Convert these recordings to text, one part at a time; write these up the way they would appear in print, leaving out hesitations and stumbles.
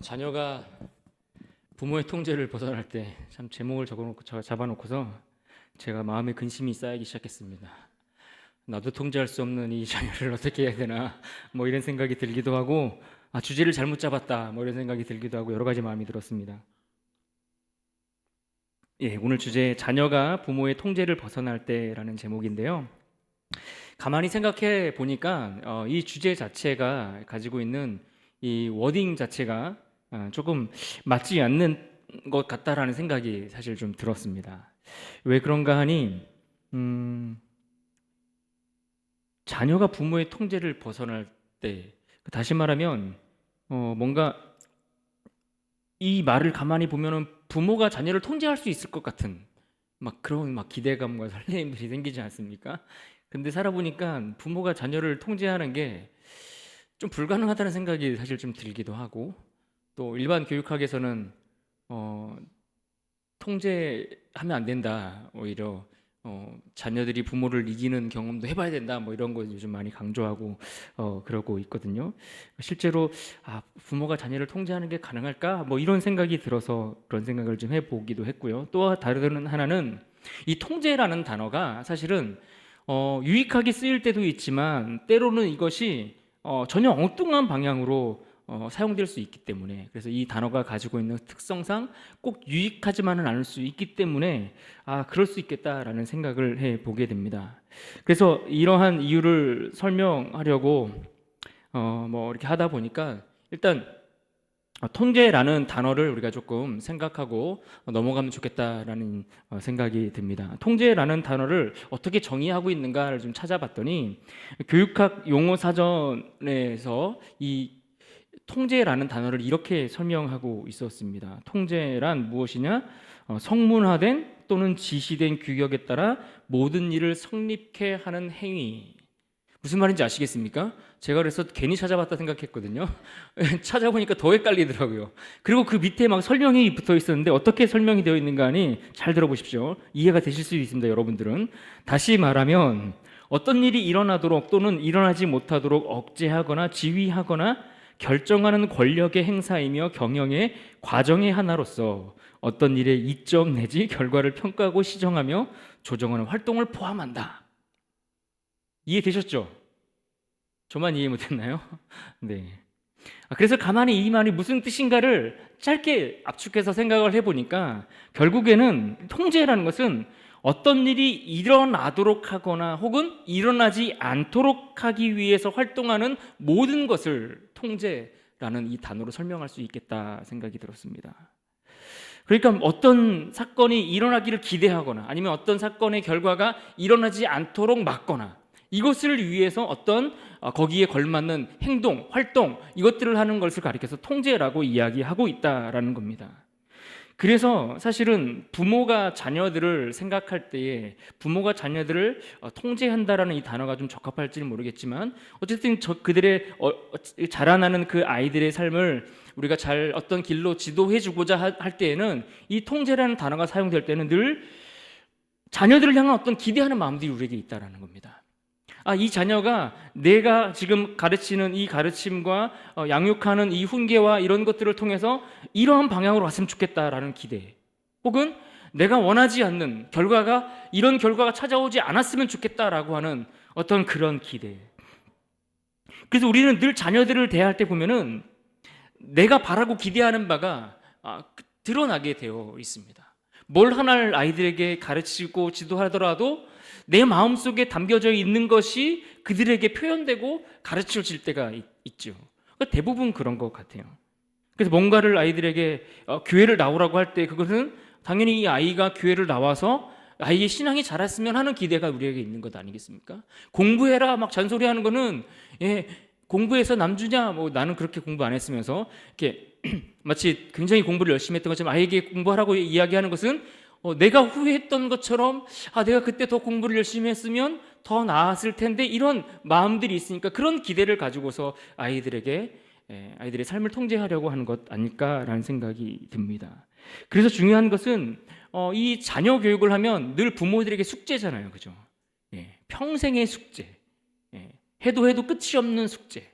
자녀가 부모의 통제를 벗어날 때 참 제목을 잡아놓고서 제가 마음에 근심이 쌓이기 시작했습니다. 나도 통제할 수 없는 이 자녀를 어떻게 해야 되나 뭐 이런 생각이 들기도 하고, 주제를 잘못 잡았다 뭐 이런 생각이 들기도 하고, 여러 가지 마음이 들었습니다. 오늘 주제 자녀가 부모의 통제를 벗어날 때라는 제목인데요. 가만히 생각해 보니까 이 주제 자체가 가지고 있는 이 워딩 자체가 조금 맞지 않는 것 같다라는 생각이 사실 좀 들었습니다. 왜 그런가 하니 자녀가 부모의 통제를 벗어날 때, 다시 말하면 뭔가 이 말을 가만히 보면은 부모가 자녀를 통제할 수 있을 것 같은 그런 기대감과 설레임들이 생기지 않습니까? 근데 살아보니까 부모가 자녀를 통제하는 게 좀 불가능하다는 생각이 사실 좀 들기도 하고, 또 일반 교육학에서는 통제하면 안 된다, 오히려 자녀들이 부모를 이기는 경험도 해봐야 된다 뭐 이런 거 요즘 많이 강조하고 그러고 있거든요. 실제로 부모가 자녀를 통제하는 게 가능할까 뭐 이런 생각이 들어서 그런 생각을 좀 해보기도 했고요. 또 다른 하나는 이 통제라는 단어가 사실은 유익하게 쓰일 때도 있지만 때로는 이것이 전혀 엉뚱한 방향으로 사용될 수 있기 때문에, 그래서 이 단어가 가지고 있는 특성상 꼭 유익하지만은 않을 수 있기 때문에 그럴 수 있겠다라는 생각을 해보게 됩니다. 그래서 이러한 이유를 설명하려고 뭐 이렇게 하다 보니까, 일단 통제라는 단어를 우리가 조금 생각하고 넘어가면 좋겠다라는 생각이 듭니다. 통제라는 단어를 어떻게 정의하고 있는가를 좀 찾아봤더니, 교육학 용어 사전에서 이 통제라는 단어를 이렇게 설명하고 있었습니다. 통제란 무엇이냐? 성문화된 또는 지시된 규격에 따라 모든 일을 성립케 하는 행위. 무슨 말인지 아시겠습니까? 제가 그래서 괜히 찾아봤다 생각했거든요. 찾아보니까 더 헷갈리더라고요. 그리고 그 밑에 설명이 붙어 있었는데 어떻게 설명이 되어 있는가 하니, 잘 들어보십시오. 이해가 되실 수 있습니다, 여러분들은. 다시 말하면 어떤 일이 일어나도록 또는 일어나지 못하도록 억제하거나 지휘하거나 결정하는 권력의 행사이며 경영의 과정의 하나로서 어떤 일의 이점 내지 결과를 평가하고 시정하며 조정하는 활동을 포함한다. 이해되셨죠? 저만 이해 못했나요? 네. 그래서 가만히 이 말이 무슨 뜻인가를 짧게 압축해서 생각을 해보니까, 결국에는 통제라는 것은 어떤 일이 일어나도록 하거나 혹은 일어나지 않도록 하기 위해서 활동하는 모든 것을 통제라는 이 단어로 설명할 수 있겠다 생각이 들었습니다. 그러니까 어떤 사건이 일어나기를 기대하거나 아니면 어떤 사건의 결과가 일어나지 않도록 막거나, 이것을 위해서 어떤 거기에 걸맞는 행동, 활동, 이것들을 하는 것을 가리켜서 통제라고 이야기하고 있다라는 겁니다. 그래서 사실은 부모가 자녀들을 생각할 때에 부모가 자녀들을 통제한다라는 이 단어가 좀 적합할지는 모르겠지만, 어쨌든 그들의 자라나는 그 아이들의 삶을 우리가 잘 어떤 길로 지도해 주고자 할 때에는 이 통제라는 단어가 사용될 때는 늘 자녀들을 향한 어떤 기대하는 마음들이 우리에게 있다라는 겁니다. 이 자녀가 내가 지금 가르치는 이 가르침과 양육하는 이 훈계와 이런 것들을 통해서 이러한 방향으로 왔으면 좋겠다라는 기대, 혹은 내가 원하지 않는 결과가, 이런 결과가 찾아오지 않았으면 좋겠다라고 하는 어떤 그런 기대. 그래서 우리는 늘 자녀들을 대할 때 보면은 내가 바라고 기대하는 바가 드러나게 되어 있습니다. 뭘 하나를 아이들에게 가르치고 지도하더라도 내 마음속에 담겨져 있는 것이 그들에게 표현되고 가르쳐질 때가 있죠. 그러니까 대부분 그런 것 같아요. 그래서 뭔가를 아이들에게 교회를 나오라고 할 때, 그것은 당연히 이 아이가 교회를 나와서 아이의 신앙이 자랐으면 하는 기대가 우리에게 있는 것 아니겠습니까? 공부해라 막 잔소리하는 거는, 공부해서 남주냐, 나는 그렇게 공부 안 했으면서 이렇게 마치 굉장히 공부를 열심히 했던 것처럼 아이에게 공부하라고 이야기하는 것은 내가 후회했던 것처럼, 내가 그때 더 공부를 열심히 했으면 더 나았을 텐데, 이런 마음들이 있으니까 그런 기대를 가지고서 아이들의 삶을 통제하려고 하는 것 아닐까라는 생각이 듭니다. 그래서 중요한 것은 이 자녀 교육을 하면 늘 부모들에게 숙제잖아요, 그죠? 평생의 숙제, 해도 끝이 없는 숙제.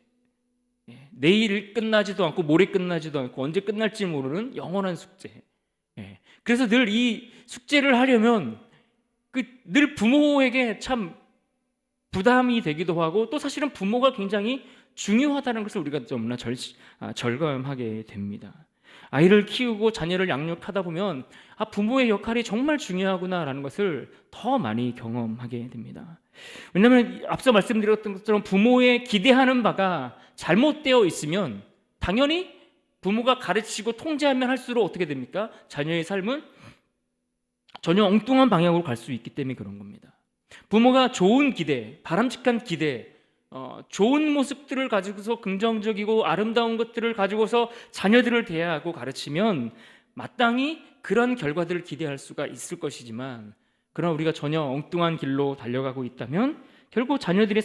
내일 끝나지도 않고 모레 끝나지도 않고 언제 끝날지 모르는 영원한 숙제. 그래서 늘 이 숙제를 하려면 늘 부모에게 참 부담이 되기도 하고, 또 사실은 부모가 굉장히 중요하다는 것을 우리가 너무나 절감하게 됩니다. 아이를 키우고 자녀를 양육하다 보면 부모의 역할이 정말 중요하구나라는 것을 더 많이 경험하게 됩니다. 왜냐하면 앞서 말씀드렸던 것처럼 부모의 기대하는 바가 잘못되어 있으면 당연히 부모가 가르치고 통제하면 할수록 어떻게 됩니까? 자녀의 삶은 전혀 엉뚱한 방향으로 갈 수 있기 때문에 그런 겁니다. 부모가 좋은 기대, 바람직한 기대, 좋은 모습들을 가지고서 긍정적이고 아름다운 것들을 가지고서 자녀들을 대하고 가르치면 마땅히 그런 결과들을 기대할 수가 있을 것이지만, 그러나 우리가 전혀 엉뚱한 길로 달려가고 있다면 결국 자녀들의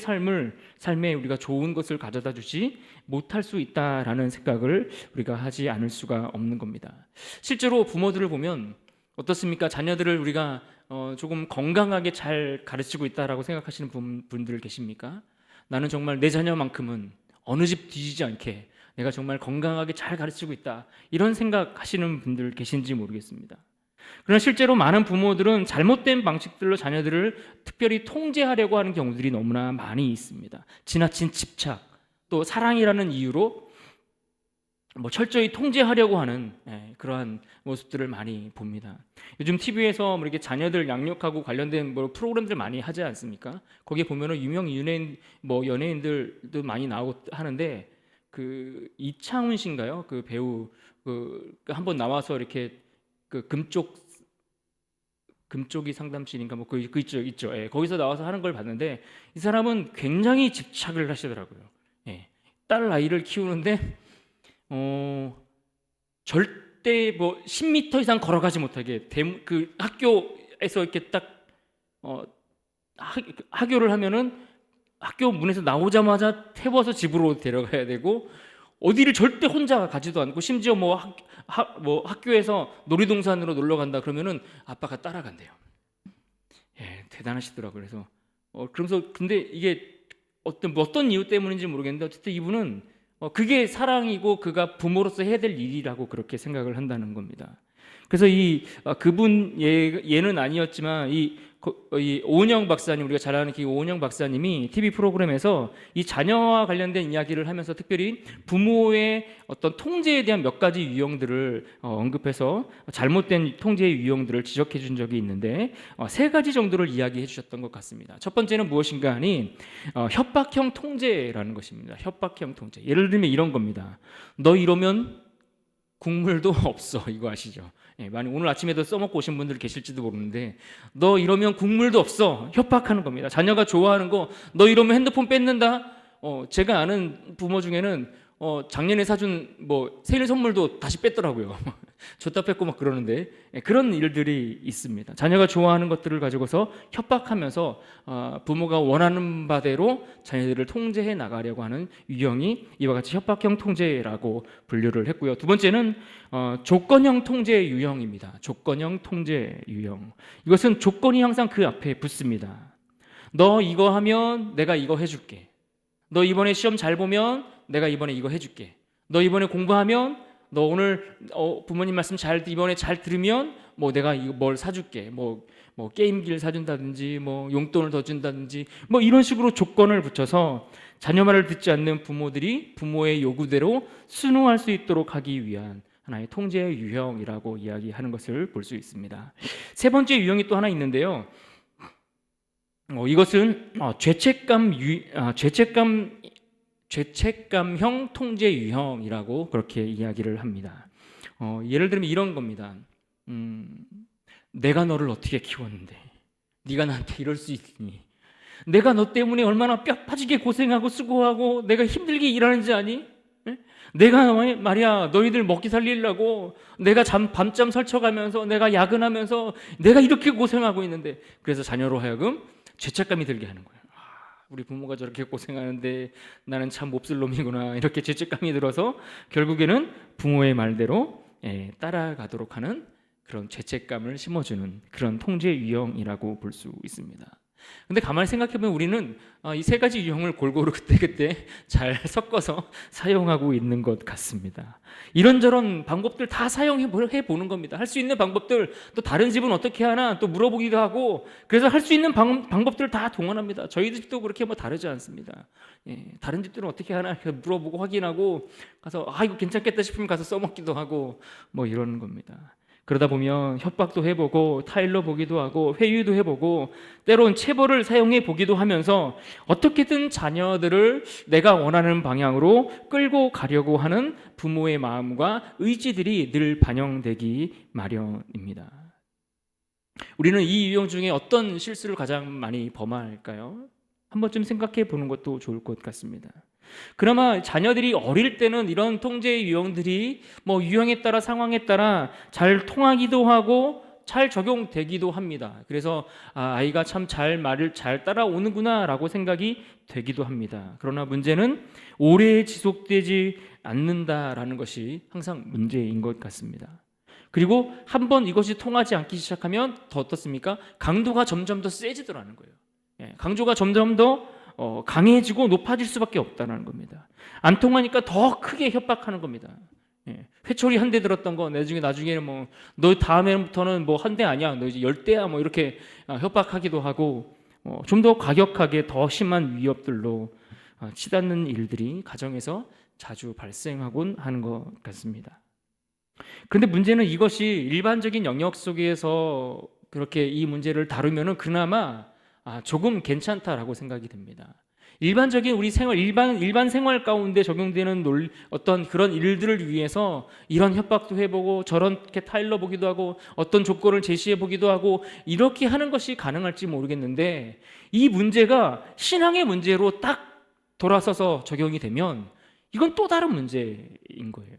삶에 우리가 좋은 것을 가져다 주지 못할 수 있다라는 생각을 우리가 하지 않을 수가 없는 겁니다. 실제로 부모들을 보면 어떻습니까? 자녀들을 우리가 조금 건강하게 잘 가르치고 있다라고 생각하시는 분들 계십니까? 나는 정말 내 자녀만큼은 어느 집 뒤지지 않게 내가 정말 건강하게 잘 가르치고 있다, 이런 생각하시는 분들 계신지 모르겠습니다. 그러나 실제로 많은 부모들은 잘못된 방식들로 자녀들을 특별히 통제하려고 하는 경우들이 너무나 많이 있습니다. 지나친 집착, 또 사랑이라는 이유로 철저히 통제하려고 하는 그러한 모습들을 많이 봅니다. 요즘 TV에서 이렇게 자녀들 양육하고 관련된 프로그램들 많이 하지 않습니까? 거기에 보면은 유명 연예인들도 많이 나오고 하는데, 그 이창훈 씨인가요? 그 배우 한번 나와서 이렇게 금쪽이 상담실인가 그 있죠. 거기서 나와서 하는 걸 봤는데, 이 사람은 굉장히 집착을 하시더라고요. 딸 아이를 키우는데 절대 10m 이상 걸어가지 못하게 그 학교에서 이렇게 딱 학교를 하면은 학교 문에서 나오자마자 태워서 집으로 데려가야 되고, 어디를 절대 혼자 가지도 않고, 심지어 학교에서 놀이동산으로 놀러 간다 그러면은 아빠가 따라간대요. 대단하시더라고요. 그래서 근데 이게 어떤 이유 때문인지 모르겠는데, 어쨌든 이분은 그게 사랑이고 그가 부모로서 해야 될 일이라고 그렇게 생각을 한다는 겁니다. 그래서 그분 예는 아니었지만 이 오은영 박사님, 우리가 잘 아는 오은영 박사님이 TV 프로그램에서 이 자녀와 관련된 이야기를 하면서 특별히 부모의 어떤 통제에 대한 몇 가지 유형들을 언급해서 잘못된 통제의 유형들을 지적해 준 적이 있는데, 3가지 정도를 이야기해 주셨던 것 같습니다. 첫 번째는 무엇인가 하니 협박형 통제라는 것입니다. 협박형 통제. 예를 들면 이런 겁니다. 너 이러면 국물도 없어. 이거 아시죠? 많이 오늘 아침에도 써먹고 오신 분들 계실지도 모르는데, 너 이러면 국물도 없어. 협박하는 겁니다. 자녀가 좋아하는 거, 너 이러면 핸드폰 뺏는다. 제가 아는 부모 중에는 작년에 사준 생일 선물도 다시 뺐더라고요. 줬다 뺐고 그러는데, 그런 일들이 있습니다. 자녀가 좋아하는 것들을 가지고서 협박하면서 부모가 원하는 바대로 자녀들을 통제해 나가려고 하는 유형이 이와 같이 협박형 통제라고 분류를 했고요. 두 번째는 조건형 통제 유형입니다. 조건형 통제 유형. 이것은 조건이 항상 그 앞에 붙습니다. 너 이거 하면 내가 이거 해줄게. 너 이번에 시험 잘 보면 내가 이번에 이거 해줄게. 너 이번에 공부하면, 너 오늘 부모님 말씀 이번에 잘 들으면 내가 이거 뭘 사줄게. 게임기를 사준다든지 용돈을 더 준다든지 이런 식으로 조건을 붙여서 자녀 말을 듣지 않는 부모들이 부모의 요구대로 순응할 수 있도록 하기 위한 하나의 통제 유형이라고 이야기하는 것을 볼 수 있습니다. 3번째 유형이 또 하나 있는데요. 이것은 죄책감형 통제 유형이라고 그렇게 이야기를 합니다. 예를 들면 이런 겁니다. 내가 너를 어떻게 키웠는데 네가 나한테 이럴 수 있니? 내가 너 때문에 얼마나 뼈 빠지게 고생하고 수고하고 내가 힘들게 일하는지 아니? 내가 말이야 너희들 먹기 살리려고 내가 밤잠 설쳐가면서 내가 야근하면서 내가 이렇게 고생하고 있는데, 그래서 자녀로 하여금 죄책감이 들게 하는 거예요. 우리 부모가 저렇게 고생하는데 나는 참 몹쓸 놈이구나, 이렇게 죄책감이 들어서 결국에는 부모의 말대로 따라가도록 하는 그런 죄책감을 심어주는 그런 통제 유형이라고 볼 수 있습니다. 근데 가만히 생각해보면 우리는 이 세 가지 유형을 골고루 그때그때 잘 섞어서 사용하고 있는 것 같습니다. 이런저런 방법들 다 사용해 보는 겁니다. 할 수 있는 방법들, 또 다른 집은 어떻게 하나 또 물어보기도 하고, 그래서 할 수 있는 방법들을 다 동원합니다. 저희 집도 그렇게 뭐 다르지 않습니다. 다른 집들은 어떻게 하나 이렇게 물어보고 확인하고 가서 이거 괜찮겠다 싶으면 가서 써먹기도 하고 뭐 이러는 겁니다. 그러다 보면 협박도 해보고 타일러 보기도 하고 회유도 해보고 때론 체벌을 사용해 보기도 하면서 어떻게든 자녀들을 내가 원하는 방향으로 끌고 가려고 하는 부모의 마음과 의지들이 늘 반영되기 마련입니다. 우리는 이 유형 중에 어떤 실수를 가장 많이 범할까요? 한 번쯤 생각해 보는 것도 좋을 것 같습니다. 그나마 자녀들이 어릴 때는 이런 통제의 유형들이 뭐 유형에 따라 상황에 따라 잘 통하기도 하고 잘 적용되기도 합니다. 그래서 아이가 참 말을 잘 따라오는구나라고 생각이 되기도 합니다. 그러나 문제는 오래 지속되지 않는다라는 것이 항상 문제인 것 같습니다. 그리고 한번 이것이 통하지 않기 시작하면 더 어떻습니까? 강도가 점점 더 세지더라는 거예요. 강조가 점점 더 강해지고 높아질 수밖에 없다는 겁니다. 안 통하니까 더 크게 협박하는 겁니다. 회초리 한 대 들었던 거 나중에는 뭐 너 다음에부터는 뭐 한 대 아니야, 너 이제 10대야 뭐 이렇게 협박하기도 하고 좀 더 과격하게 더 심한 위협들로 치닫는 일들이 가정에서 자주 발생하곤 하는 것 같습니다. 그런데 문제는 이것이 일반적인 영역 속에서 그렇게 이 문제를 다루면은 그나마 조금 괜찮다라고 생각이 됩니다. 일반적인 우리 생활, 일반 생활 가운데 적용되는 어떤 그런 일들을 위해서 이런 협박도 해보고 저렇게 타일러 보기도 하고 어떤 조건을 제시해 보기도 하고 이렇게 하는 것이 가능할지 모르겠는데, 이 문제가 신앙의 문제로 딱 돌아서서 적용이 되면 이건 또 다른 문제인 거예요.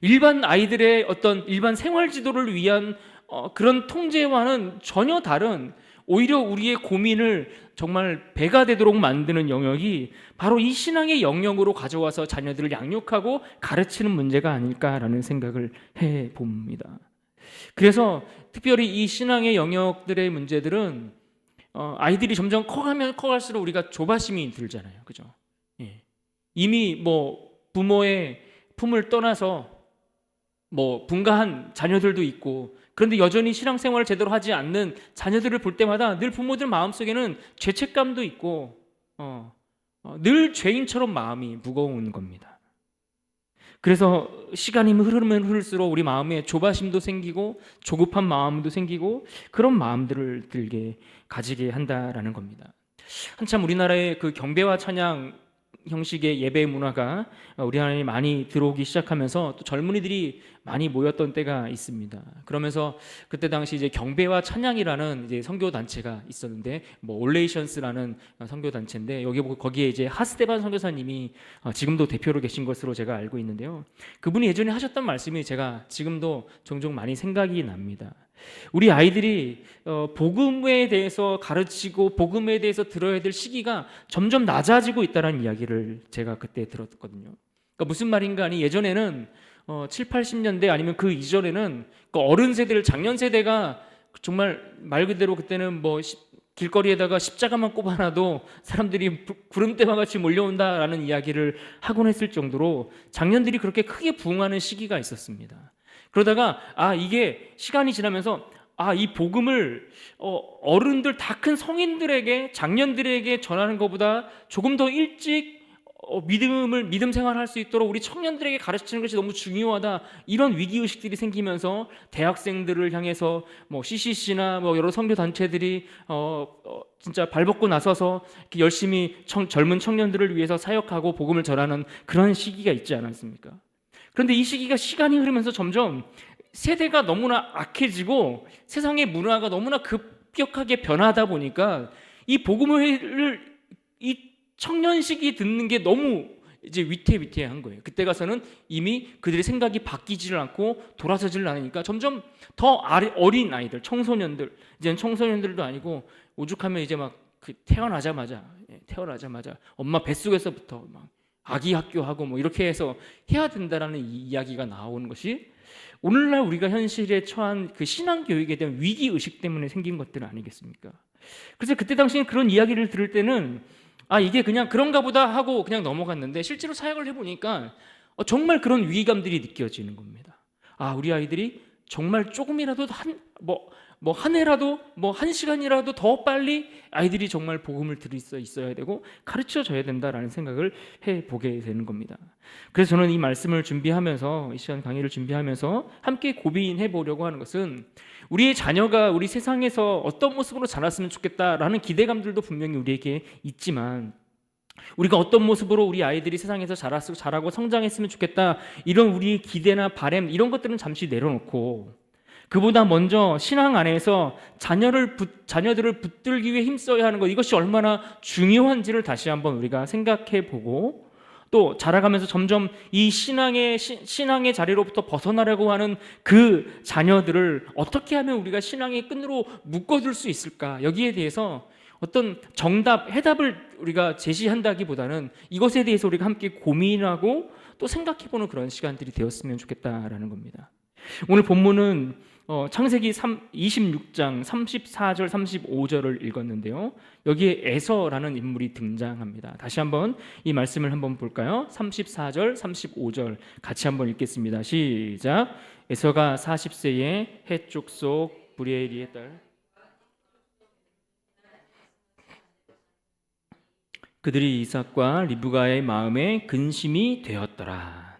일반 아이들의 어떤 일반 생활 지도를 위한 그런 통제와는 전혀 다른, 오히려 우리의 고민을 정말 배가 되도록 만드는 영역이 바로 이 신앙의 영역으로 가져와서 자녀들을 양육하고 가르치는 문제가 아닐까라는 생각을 해봅니다. 그래서 특별히 이 신앙의 영역들의 문제들은 아이들이 점점 커가면 커갈수록 우리가 조바심이 들잖아요. 그죠? 이미 뭐 부모의 품을 떠나서 뭐 분가한 자녀들도 있고, 그런데 여전히 신앙생활을 제대로 하지 않는 자녀들을 볼 때마다 늘 부모들 마음속에는 죄책감도 있고 늘 죄인처럼 마음이 무거운 겁니다. 그래서 시간이 흐르면 흐를수록 우리 마음에 조바심도 생기고 조급한 마음도 생기고 그런 마음들을 가지게 한다라는 겁니다. 한참 우리나라의 그 경배와 찬양 형식의 예배 문화가 우리나라에 많이 들어오기 시작하면서 또 젊은이들이 많이 모였던 때가 있습니다. 그러면서 그때 당시 이제 경배와 찬양이라는 이제 선교 단체가 있었는데, 뭐 올레이션스라는 선교 단체인데 거기에 이제 하스데반 선교사님이 지금도 대표로 계신 것으로 제가 알고 있는데요. 그분이 예전에 하셨던 말씀이 제가 지금도 종종 많이 생각이 납니다. 우리 아이들이 복음에 대해서 가르치고 복음에 대해서 들어야 될 시기가 점점 낮아지고 있다는 이야기를 제가 그때 들었거든요. 그러니까 무슨 말인가 하니, 예전에는 7, 80년대 아니면 그 이전에는 그 어른 세대를, 장년 세대가 정말 말 그대로 그때는 뭐 길거리에다가 십자가만 꼽아놔도 사람들이 구름대와 같이 몰려온다라는 이야기를 하곤 했을 정도로 장년들이 그렇게 크게 부흥하는 시기가 있었습니다. 그러다가 이게 시간이 지나면서 이 복음을 어른들, 다 큰 성인들에게, 장년들에게 전하는 것보다 조금 더 일찍 믿음 생활할 수 있도록 우리 청년들에게 가르치는 것이 너무 중요하다, 이런 위기의식들이 생기면서 대학생들을 향해서 뭐 CCC나 뭐 여러 선교 단체들이 진짜 발벗고 나서서 이렇게 열심히 젊은 청년들을 위해서 사역하고 복음을 전하는 그런 시기가 있지 않았습니까? 그런데 이 시기가 시간이 흐르면서 점점 세대가 너무나 악해지고 세상의 문화가 너무나 급격하게 변하다 보니까 이 복음을 이 청년 시기 듣는 게 너무 이제 위태위태한 거예요. 그때 가서는 이미 그들의 생각이 바뀌지를 않고 돌아서지를 않으니까 점점 더 어린 아이들, 청소년들, 이제는 청소년들도 아니고 오죽하면 이제 막 태어나자마자 엄마 뱃속에서부터 막 아기 학교하고 뭐 이렇게 해서 해야 된다라는 이야기가 나오는 것이 오늘날 우리가 현실에 처한 그 신앙 교육에 대한 위기 의식 때문에 생긴 것들 아니겠습니까? 그래서 그때 당시에 그런 이야기를 들을 때는 이게 그냥 그런가 보다 하고 그냥 넘어갔는데 실제로 사역을 해보니까 정말 그런 위기감들이 느껴지는 겁니다. 우리 아이들이 정말 조금이라도 한 해라도 한 시간이라도 더 빨리 아이들이 정말 복음을 들을 수 있어야 되고 가르쳐 줘야 된다라는 생각을 해보게 되는 겁니다. 그래서 저는 이 말씀을 준비하면서, 이 시간 강의를 준비하면서 함께 고민해 보려고 하는 것은, 우리의 자녀가 우리 세상에서 어떤 모습으로 자랐으면 좋겠다라는 기대감들도 분명히 우리에게 있지만, 우리가 어떤 모습으로 우리 아이들이 세상에서 자라고 성장했으면 좋겠다, 이런 우리의 기대나 바람, 이런 것들은 잠시 내려놓고 그보다 먼저 신앙 안에서 자녀들을 붙들기 위해 힘써야 하는 것, 이것이 얼마나 중요한지를 다시 한번 우리가 생각해 보고, 또 자라가면서 점점 이 신앙의 자리로부터 벗어나려고 하는 그 자녀들을 어떻게 하면 우리가 신앙의 끈으로 묶어둘 수 있을까, 여기에 대해서 어떤 해답을 우리가 제시한다기보다는 이것에 대해서 우리가 함께 고민하고 또 생각해보는 그런 시간들이 되었으면 좋겠다라는 겁니다. 오늘 본문은 창세기 26장 34절 35절을 읽었는데요, 여기에 에서라는 인물이 등장합니다. 다시 한번 이 말씀을 한번 볼까요? 34절 35절 같이 한번 읽겠습니다. 시작. 에서가 40세에 헷 족 브리엘의 딸 그들이 이삭과 리브가의 마음에 근심이 되었더라.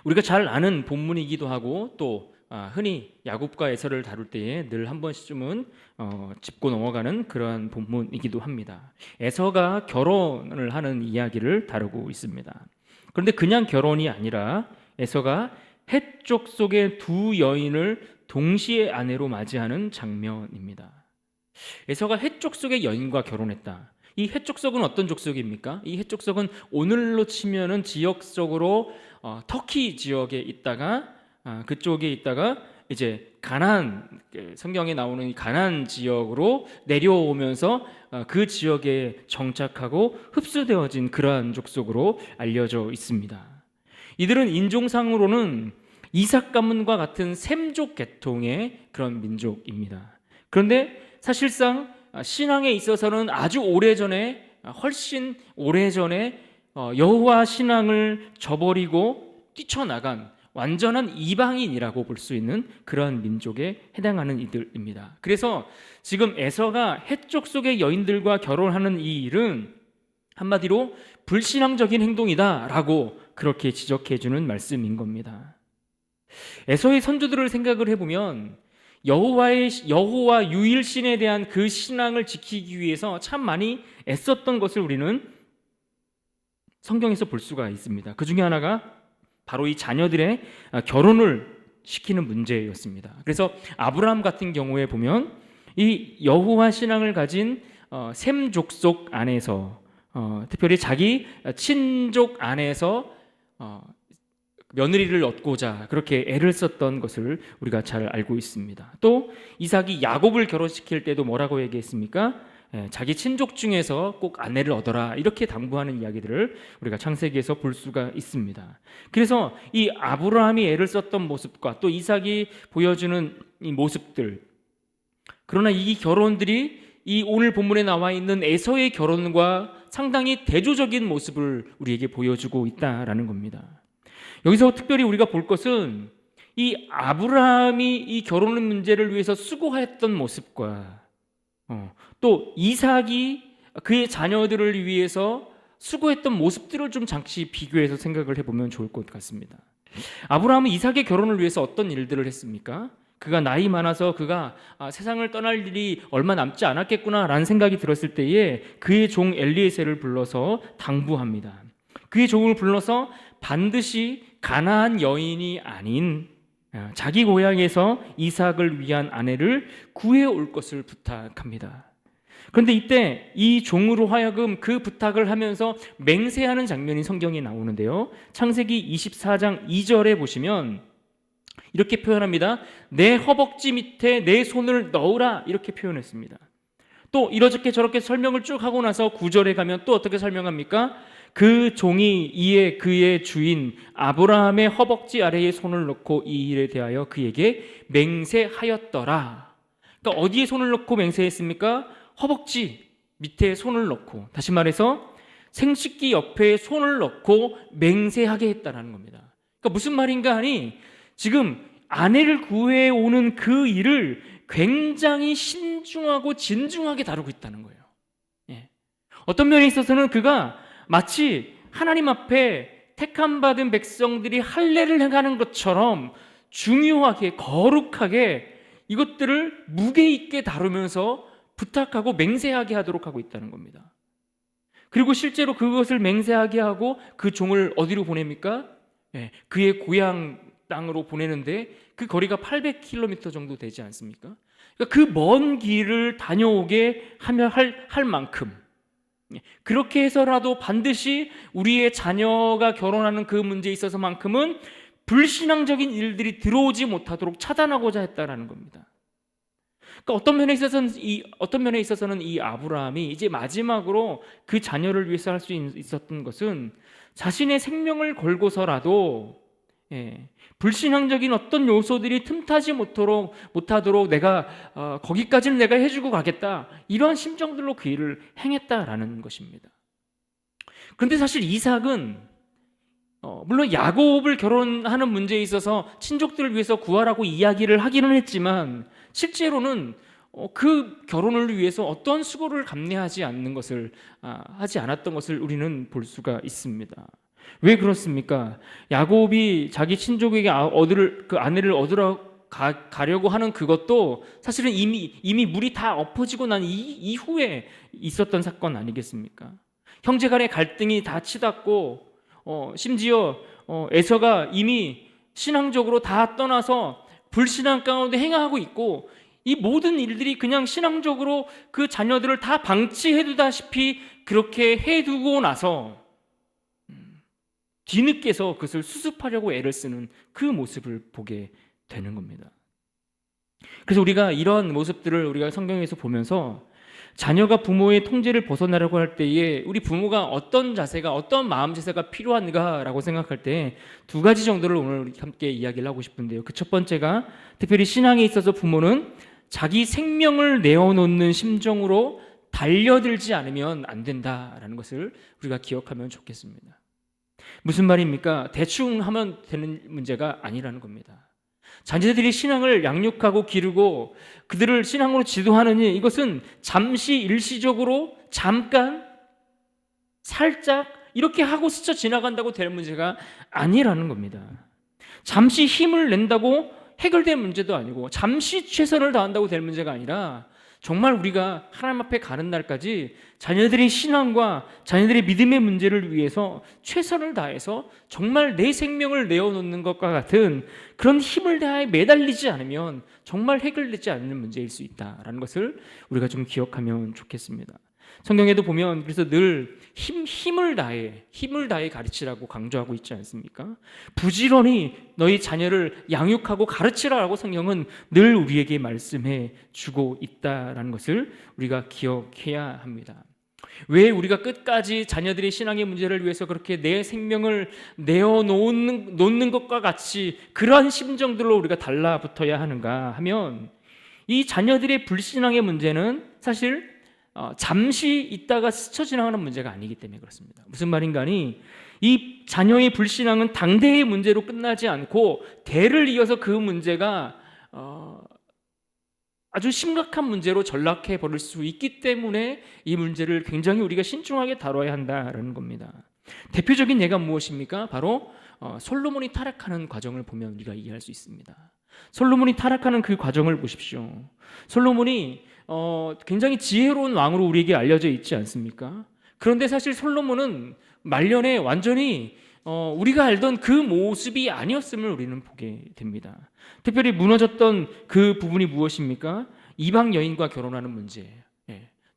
우리가 잘 아는 본문이기도 하고, 또 흔히 야곱과 에서를 다룰 때에 늘 한 번씩쯤은 짚고 넘어가는 그러한 본문이기도 합니다. 에서가 결혼을 하는 이야기를 다루고 있습니다. 그런데 그냥 결혼이 아니라 에서가 헷 족속의 두 여인을 동시에 아내로 맞이하는 장면입니다. 에서가 헷 족속의 여인과 결혼했다. 이 헷 족속은 어떤 족속입니까? 이 헷 족속은 오늘로 치면은 지역적으로 터키 지역에 있다가 그쪽에 있다가 이제 가나안, 성경에 나오는 이 가나안 지역으로 내려오면서 그 지역에 정착하고 흡수되어진 그러한 족속으로 알려져 있습니다. 이들은 인종상으로는 이삭 가문과 같은 셈족 계통의 그런 민족입니다. 그런데 사실상 신앙에 있어서는 아주 오래전에, 훨씬 오래전에 여호와 신앙을 저버리고 뛰쳐나간 완전한 이방인이라고 볼 수 있는 그러한 민족에 해당하는 이들입니다. 그래서 지금 에서가 헷 족속의 여인들과 결혼하는 이 일은 한마디로 불신앙적인 행동이다라고 그렇게 지적해 주는 말씀인 겁니다. 에서의 선조들을 생각을 해보면 여호와 유일신에 대한 그 신앙을 지키기 위해서 참 많이 애썼던 것을 우리는 성경에서 볼 수가 있습니다. 그 중에 하나가 바로 이 자녀들의 결혼을 시키는 문제였습니다. 그래서 아브라함 같은 경우에 보면 이 여호와 신앙을 가진 셈 족속 안에서, 특별히 자기 친족 안에서 며느리를 얻고자 그렇게 애를 썼던 것을 우리가 잘 알고 있습니다. 또 이삭이 야곱을 결혼시킬 때도 뭐라고 얘기했습니까? 자기 친족 중에서 꼭 아내를 얻어라, 이렇게 당부하는 이야기들을 우리가 창세기에서 볼 수가 있습니다. 그래서 이 아브라함이 애를 썼던 모습과 또 이삭이 보여주는 이 모습들, 그러나 이 결혼들이 이 오늘 본문에 나와 있는 에서의 결혼과 상당히 대조적인 모습을 우리에게 보여주고 있다라는 겁니다. 여기서 특별히 우리가 볼 것은 이 아브라함이 이 결혼 문제를 위해서 수고했던 모습과 또 이삭이 그의 자녀들을 위해서 수고했던 모습들을 좀 잠시 비교해서 생각을 해보면 좋을 것 같습니다. 아브라함은 이삭의 결혼을 위해서 어떤 일들을 했습니까? 그가 나이 많아서 그가 세상을 떠날 일이 얼마 남지 않았겠구나라는 생각이 들었을 때에 그의 종 엘리에셀을 불러서 당부합니다. 그의 종을 불러서 반드시 가나안 여인이 아닌 자기 고향에서 이삭을 위한 아내를 구해올 것을 부탁합니다. 그런데 이때 이 종으로 하여금 그 부탁을 하면서 맹세하는 장면이 성경에 나오는데요, 창세기 24장 2절에 보시면 이렇게 표현합니다. 내 허벅지 밑에 내 손을 넣으라, 이렇게 표현했습니다. 또 이렇게 저렇게 설명을 쭉 하고 나서 9절에 가면 또 어떻게 설명합니까? 그 종이 이에 그의 주인 아브라함의 허벅지 아래에 손을 넣고 이 일에 대하여 그에게 맹세하였더라. 그러니까 어디에 손을 넣고 맹세했습니까? 허벅지 밑에 손을 넣고, 다시 말해서 생식기 옆에 손을 넣고 맹세하게 했다라는 겁니다. 그러니까 무슨 말인가 하니 지금 아내를 구해오는 그 일을 굉장히 신중하고 진중하게 다루고 있다는 거예요. 예. 어떤 면에 있어서는 그가 마치 하나님 앞에 택함받은 백성들이 할례를 행하는 것처럼 중요하게 거룩하게 이것들을 무게 있게 다루면서 부탁하고 맹세하게 하도록 하고 있다는 겁니다. 그리고 실제로 그것을 맹세하게 하고 그 종을 어디로 보냅니까? 그의 고향 땅으로 보내는데 그 거리가 800km 정도 되지 않습니까? 그러니까 그 먼 길을 다녀오게 하며 할 만큼, 그렇게 해서라도 반드시 우리의 자녀가 결혼하는 그 문제에 있어서만큼은 불신앙적인 일들이 들어오지 못하도록 차단하고자 했다라는 겁니다. 그러니까 어떤 면에 있어서는 이 아브라함이 이제 마지막으로 그 자녀를 위해서 할 수 있었던 것은 자신의 생명을 걸고서라도 불신앙적인 어떤 요소들이 틈타지 못하도록 내가 거기까지는 내가 해주고 가겠다, 이러한 심정들로 그 일을 행했다라는 것입니다. 그런데 사실 이삭은 물론 야곱을 결혼하는 문제에 있어서 친족들을 위해서 구하라고 이야기를 하기는 했지만 실제로는 그 결혼을 위해서 어떤 수고를 감내하지 하지 않았던 것을 우리는 볼 수가 있습니다. 왜 그렇습니까? 야곱이 자기 친족에게 그 아내를 얻으러 가려고 하는 그것도 사실은 이미 물이 다 엎어지고 난 이후에 있었던 사건 아니겠습니까? 형제 간의 갈등이 다 치닫고 심지어 에서가 이미 신앙적으로 다 떠나서 불신앙 가운데 행하고 있고, 이 모든 일들이 그냥 신앙적으로 그 자녀들을 다 방치해두다시피 그렇게 해두고 나서 뒤늦게서 그것을 수습하려고 애를 쓰는 그 모습을 보게 되는 겁니다. 그래서 우리가 이런 모습들을 우리가 성경에서 보면서 자녀가 부모의 통제를 벗어나려고 할 때에 우리 부모가 어떤 자세가, 어떤 마음 자세가 필요한가라고 생각할 때 두 가지 정도를 오늘 함께 이야기를 하고 싶은데요. 그 첫 번째가 특별히 신앙에 있어서 부모는 자기 생명을 내어놓는 심정으로 달려들지 않으면 안 된다라는 것을 우리가 기억하면 좋겠습니다. 무슨 말입니까? 대충 하면 되는 문제가 아니라는 겁니다. 자녀들이 신앙을 양육하고 기르고 그들을 신앙으로 지도하는 일, 이것은 잠시 일시적으로 잠깐 살짝 이렇게 하고 스쳐 지나간다고 될 문제가 아니라는 겁니다. 잠시 힘을 낸다고 해결될 문제도 아니고 잠시 최선을 다한다고 될 문제가 아니라 정말 우리가 하나님 앞에 가는 날까지 자녀들의 신앙과 자녀들의 믿음의 문제를 위해서 최선을 다해서 정말 내 생명을 내어놓는 것과 같은 그런 힘을 다해 매달리지 않으면 정말 해결되지 않는 문제일 수 있다라는 것을 우리가 좀 기억하면 좋겠습니다. 성경에도 보면 그래서 늘 힘을 다해 가르치라고 강조하고 있지 않습니까? 부지런히 너희 자녀를 양육하고 가르치라고 성경은 늘 우리에게 말씀해 주고 있다라는 것을 우리가 기억해야 합니다. 왜 우리가 끝까지 자녀들의 신앙의 문제를 위해서 그렇게 내 생명을 내어놓는 것과 같이 그러한 심정들로 우리가 달라붙어야 하는가 하면, 이 자녀들의 불신앙의 문제는 사실 잠시 있다가 스쳐 지나가는 문제가 아니기 때문에 그렇습니다. 무슨 말인가 하니 이 자녀의 불신앙은 당대의 문제로 끝나지 않고 대를 이어서 그 문제가 아주 심각한 문제로 전락해 버릴 수 있기 때문에 이 문제를 굉장히 우리가 신중하게 다뤄야 한다는 겁니다. 대표적인 예가 무엇입니까? 바로 솔로몬이 타락하는 과정을 보면 우리가 이해할 수 있습니다. 솔로몬이 타락하는 그 과정을 보십시오. 솔로몬이 굉장히 지혜로운 왕으로 우리에게 알려져 있지 않습니까? 그런데 사실 솔로몬은 말년에 완전히 우리가 알던 그 모습이 아니었음을 우리는 보게 됩니다. 특별히 무너졌던 그 부분이 무엇입니까? 이방 여인과 결혼하는 문제예요.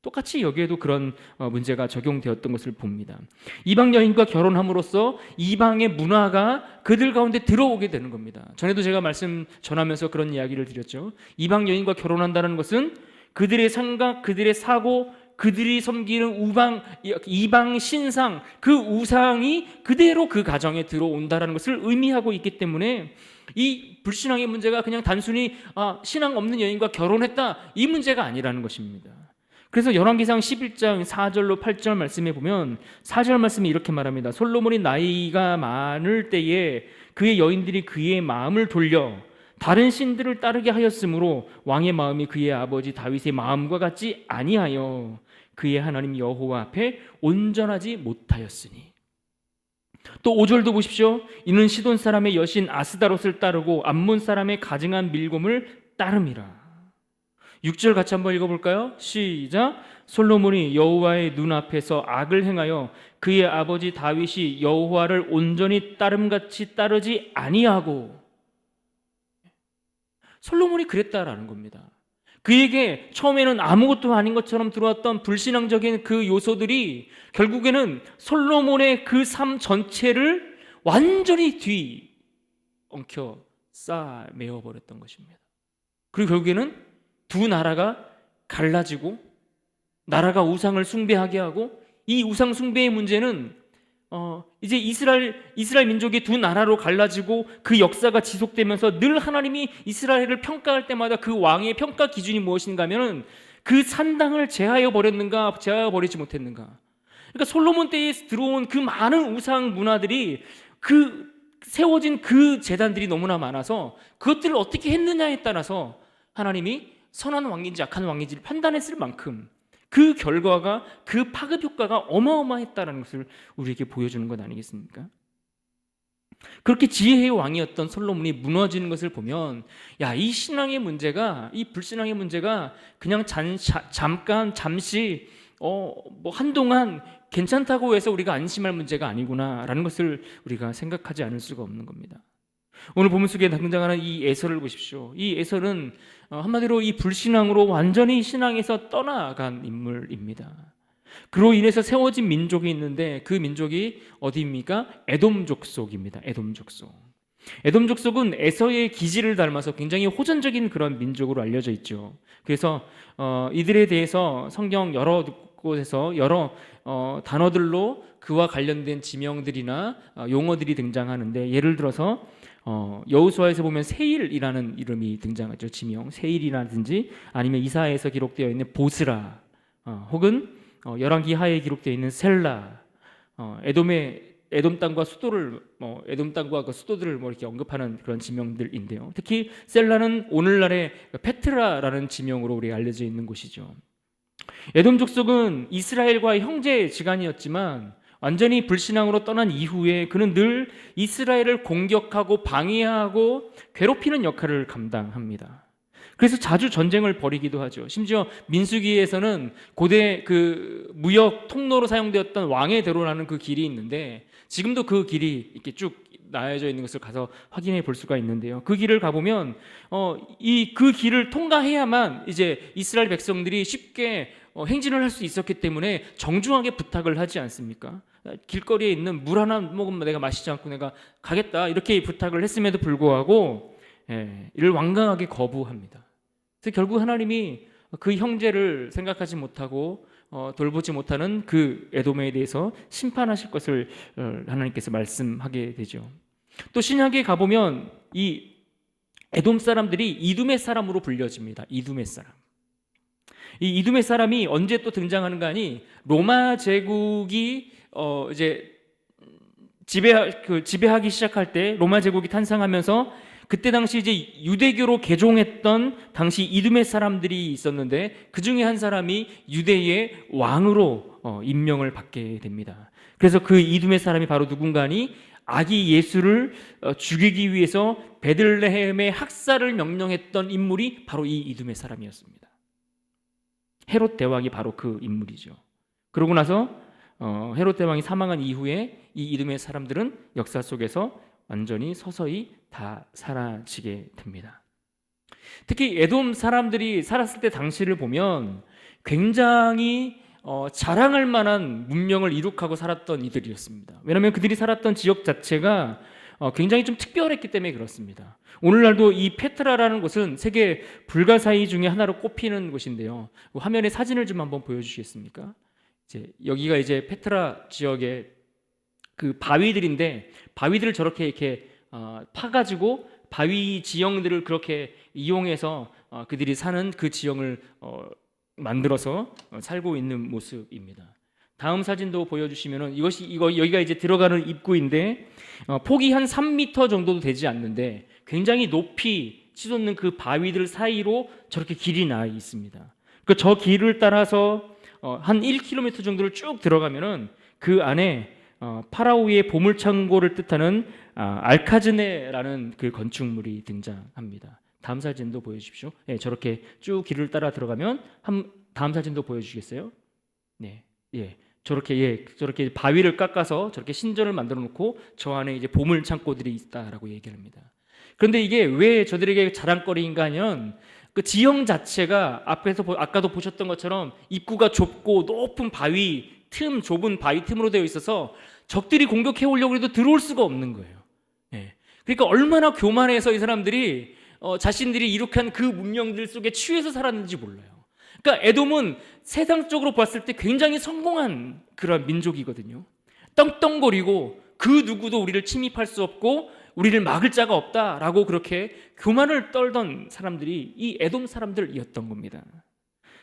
똑같이 여기에도 그런 문제가 적용되었던 것을 봅니다. 이방 여인과 결혼함으로써 이방의 문화가 그들 가운데 들어오게 되는 겁니다. 전에도 제가 말씀 전하면서 그런 이야기를 드렸죠. 이방 여인과 결혼한다는 것은 그들의 생각, 그들의 사고, 그들이 섬기는 이방 신상, 그 우상이 그대로 그 가정에 들어온다는 것을 의미하고 있기 때문에 이 불신앙의 문제가 그냥 단순히 신앙 없는 여인과 결혼했다, 이 문제가 아니라는 것입니다. 그래서 열왕기상 11장 4절로 8절 말씀에 보면 4절 말씀이 이렇게 말합니다. 솔로몬이 나이가 많을 때에 그의 여인들이 그의 마음을 돌려 다른 신들을 따르게 하였으므로 왕의 마음이 그의 아버지 다윗의 마음과 같지 아니하여 그의 하나님 여호와 앞에 온전하지 못하였으니. 또 5절도 보십시오. 이는 시돈 사람의 여신 아스다롯을 따르고 암몬 사람의 가증한 밀곰을 따름이라. 6절 같이 한번 읽어볼까요? 시작. 솔로몬이 여호와의 눈앞에서 악을 행하여 그의 아버지 다윗이 여호와를 온전히 따름같이 따르지 아니하고. 솔로몬이 그랬다라는 겁니다. 그에게 처음에는 아무것도 아닌 것처럼 들어왔던 불신앙적인 그 요소들이 결국에는 솔로몬의 그 삶 전체를 완전히 뒤엉켜 쌓아 메워버렸던 것입니다. 그리고 결국에는 두 나라가 갈라지고 나라가 우상을 숭배하게 하고, 이 우상 숭배의 문제는 이제 이스라엘 민족이 두 나라로 갈라지고 그 역사가 지속되면서 늘 하나님이 이스라엘을 평가할 때마다 그 왕의 평가 기준이 무엇인가 하면은 그 산당을 제하여 버렸는가, 제하여 버리지 못했는가. 그러니까 솔로몬 때에 들어온 그 많은 우상 문화들이, 그 세워진 그 제단들이 너무나 많아서 그것들을 어떻게 했느냐에 따라서 하나님이 선한 왕인지 악한 왕인지를 판단했을 만큼 그 결과가, 그 파급 효과가 어마어마했다는 것을 우리에게 보여주는 것 아니겠습니까? 그렇게 지혜의 왕이었던 솔로몬이 무너지는 것을 보면, 야, 이 신앙의 문제가, 이 불신앙의 문제가 그냥 잠시 뭐 한동안 괜찮다고 해서 우리가 안심할 문제가 아니구나라는 것을 우리가 생각하지 않을 수가 없는 겁니다. 오늘 본문 속에 등장하는 이 에서를 보십시오. 이 에서는 한마디로 이 불신앙으로 완전히 신앙에서 떠나간 인물입니다. 그로 인해서 세워진 민족이 있는데 그 민족이 어디입니까? 에돔 족속입니다. 에돔 족속. 에돔 족속은 에서의 기지를 닮아서 굉장히 호전적인 그런 민족으로 알려져 있죠. 그래서 이들에 대해서 성경 여러 곳에서 여러 단어들로 그와 관련된 지명들이나 용어들이 등장하는데, 예를 들어서 여호수아에서 보면 세일이라는 이름이 등장하죠. 지명 세일이라든지, 아니면 이사야에서 기록되어 있는 보스라, 혹은 열왕기 하에 기록되어 있는 셀라, 에돔 땅과 수도를 에돔 땅과 그 수도들을 이렇게 언급하는 그런 지명들인데요. 특히 셀라는 오늘날의 페트라라는 지명으로 우리가 알려져 있는 곳이죠. 에돔 족속은 이스라엘과의 형제지간이었지만 완전히 불신앙으로 떠난 이후에 그는 늘 이스라엘을 공격하고 방해하고 괴롭히는 역할을 감당합니다. 그래서 자주 전쟁을 벌이기도 하죠. 심지어 민수기에서는 고대 그 무역 통로로 사용되었던 왕의 대로라는 그 길이 있는데, 지금도 그 길이 이렇게 쭉 나여져 있는 것을 가서 확인해 볼 수가 있는데요. 그 길을 가보면 그 길을 통과해야만 이제 이스라엘 백성들이 쉽게 행진을 할 수 있었기 때문에 정중하게 부탁을 하지 않습니까? 길거리에 있는 물 하나 먹으면 내가 마시지 않고 내가 가겠다, 이렇게 부탁을 했음에도 불구하고 이를 완강하게 거부합니다. 그래서 결국 하나님이 그 형제를 생각하지 못하고 돌보지 못하는 그 에돔에 대해서 심판하실 것을 하나님께서 말씀하게 되죠. 또 신약에 가보면 이 에돔 사람들이 이두메 사람으로 불려집니다. 이두메 사람. 이 이두메 사람이 언제 또 등장하는가 하니, 로마 제국이 이제 지배하기 시작할 때, 로마 제국이 탄생하면서 그때 당시 이제 유대교로 개종했던 당시 이두메 사람들이 있었는데, 그 중에 한 사람이 유대의 왕으로 임명을 받게 됩니다. 그래서 그 이두메 사람이 바로 누군가 하니, 아기 예수를 죽이기 위해서 베들레헴의 학살을 명령했던 인물이 바로 이 이두메 사람이었습니다. 헤롯 대왕이 바로 그 인물이죠. 그러고 나서 헤롯 대왕이 사망한 이후에 이 이두메 사람들은 역사 속에서 완전히 서서히 다 사라지게 됩니다. 특히 에돔 사람들이 살았을 때 당시를 보면 굉장히 자랑할 만한 문명을 이룩하고 살았던 이들이었습니다. 왜냐하면 그들이 살았던 지역 자체가 굉장히 좀 특별했기 때문에 그렇습니다. 오늘날도 이 페트라라는 곳은 세계 불가사의 중에 하나로 꼽히는 곳인데요. 화면에 사진을 좀 한번 보여주시겠습니까? 여기가 이제 페트라 지역의 그 바위들인데, 바위들을 저렇게 이렇게 파가지고 바위 지형들을 그렇게 이용해서 그들이 사는 그 지형을 만들어서 살고 있는 모습입니다. 다음 사진도 보여주시면은 여기가 이제 들어가는 입구인데 폭이 한 3m 정도도 되지 않는데 굉장히 높이 치솟는 그 바위들 사이로 저렇게 길이 나 있습니다. 저 길을 따라서 한 1km 정도를 쭉 들어가면은 그 안에 파라오의 보물 창고를 뜻하는 알카즈네라는 그 건축물이 등장합니다. 다음 사진도 보여주십시오. 네, 저렇게 쭉 길을 따라 들어가면 다음 사진도 보여주시겠어요? 네, 예, 저렇게 바위를 깎아서 저렇게 신전을 만들어 놓고 저 안에 이제 보물 창고들이 있다라고 얘기를 합니다. 그런데 이게 왜 저들에게 자랑거리인가 하면 그 지형 자체가 아까도 보셨던 것처럼 입구가 좁고 높은 좁은 바위 틈으로 되어 있어서 적들이 공격해 오려고 해도 들어올 수가 없는 거예요. 예. 그러니까 얼마나 교만해서 이 사람들이 자신들이 이룩한 그 문명들 속에 취해서 살았는지 몰라요. 그러니까 에돔은 세상적으로 봤을 때 굉장히 성공한 그런 민족이거든요. 떵떵거리고 그 누구도 우리를 침입할 수 없고 우리를 막을 자가 없다라고 그렇게 교만을 떨던 사람들이 이 에돔 사람들이었던 겁니다.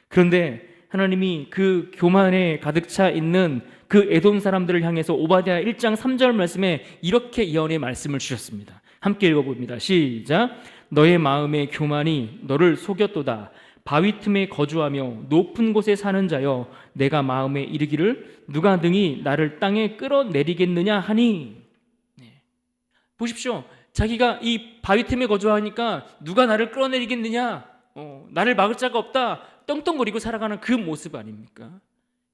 그런데 하나님이 그 교만에 가득 차 있는 그 에돔 사람들을 향해서 오바댜 1장 3절 말씀에 이렇게 예언의 말씀을 주셨습니다. 함께 읽어봅니다. 시작. 너의 마음의 교만이 너를 속였도다. 바위 틈에 거주하며 높은 곳에 사는 자여, 내가 마음에 이르기를 누가 능히 나를 땅에 끌어내리겠느냐 하니. 네. 보십시오. 자기가 이 바위 틈에 거주하니까 누가 나를 끌어내리겠느냐, 나를 막을 자가 없다, 떵떵거리고 살아가는 그 모습 아닙니까?